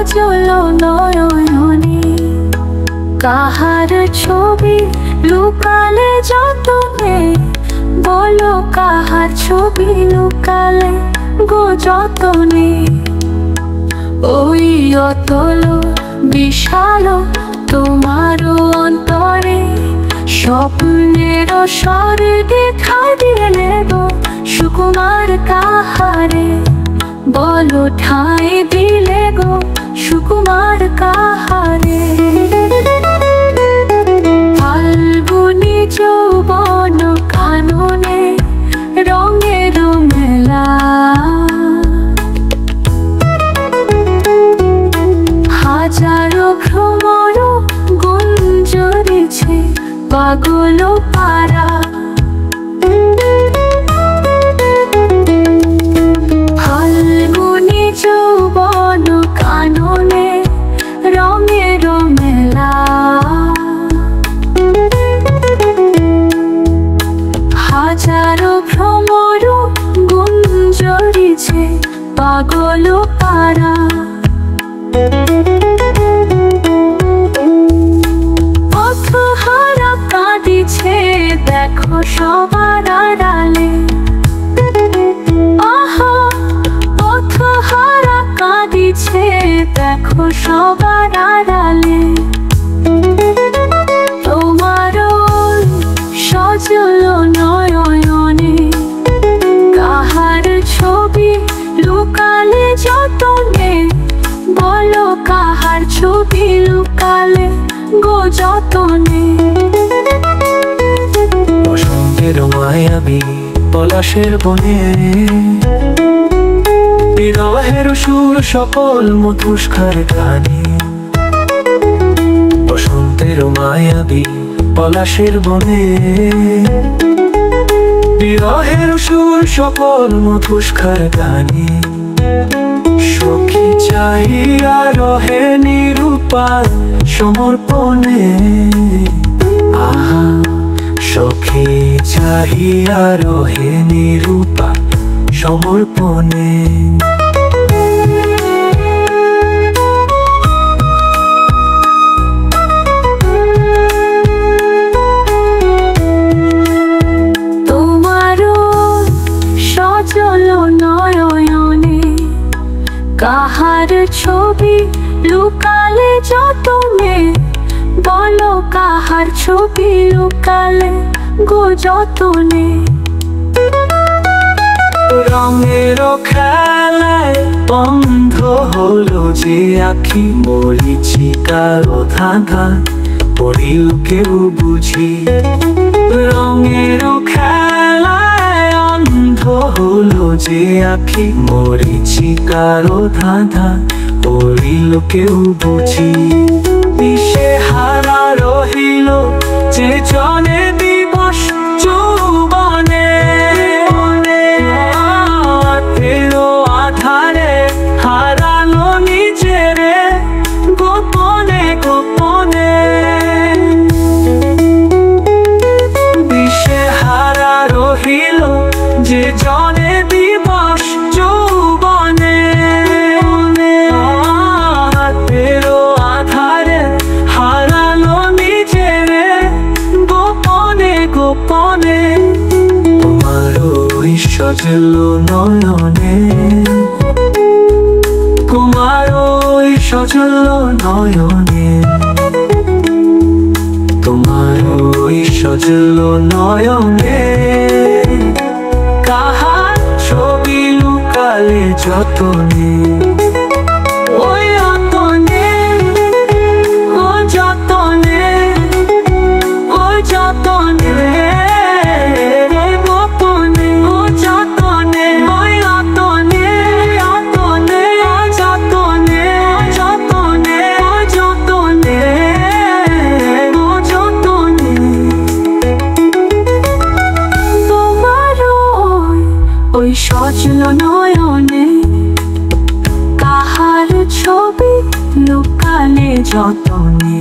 সজল নয়নে, কাহার ছবি লুকালে যতনে, বলো কাহার ছবি লুকালে গো যতনে। ওই অতল বিশাল তোমার অন্তরে, স্বপ্নের স্বরে দেখা দিলে গো সুকুমার কাহারে, বলো ঠাঁই দিলে গো সুকুমার কাহারে। ফাল্গুনি যৌবন কাননে রঙের মেলা, হাজারো ভ্রমর গুঞ্জরিছে পাগল পারা। ফাল্গুনি যৌবন কাননে রঙের মেলা, হাজারো ভ্রমর গুঞ্জরিছে পাগল পারা। পথহারা কাঁদিছে দেখো সবার আড়ালে, আহা পথহারা কাঁদিছে দেখো সবার আড়ালে। তোমার সজল নয়নে, কাহার ছবি লুকালে যতনে, বলো কাহার ছবি লুকালে গো যতনে। বসন্তের মায়াবী পলাশের বনে, বিরহের সুর সকল মধুস্কার গানে। বসন্তের মায়াবী পলাশের বনে, বিরহের সুর সকল মধুস্কার গানে। সখী চাহিয়া রহে নিরূপার সমর্পণে, আহা সখী চাহিয়া রহে নিরূপার সমর্পণে। সজল নয়নে, কাহার ছবি লুকালে যতনে, বলো কাহার ছবি লুকালে গো যতনে। রঙের খেলায় বন্ধ হলো যে আখি, মরিচিকার ধাঁধা পড়িল কেউ বুঝি। রঙের খেলায় অন্ধ হলো যে আখি, মরিচিকার ধাঁধা পড়িল কেউ বুঝি। দিশে হারা রহিল যে জনে দিবস যৌবনে, আধারে হারালো নিজেরে গোপনে গোপনে। দিশে হারা রহিল যে জনে দিবস যৌবনে, আধারে হারালো নিজেরে গোপনে গোপনে। তোমার ওই সজল নয়নে, তোমার ওই সজল নয়নে, তোমার ওই সজল নয়নে, কাহার ছবি লুকালে যতনে। ওই যতনে, ও যতনে, ও যতনে, গোপনে ও যতনে। ওই যতনে, যতনে, যতনে, যতনে, ও যতনে, ও যতনে। তোমার ওই সজল নয়নে, কাহার ছবি লুকালে যতনে।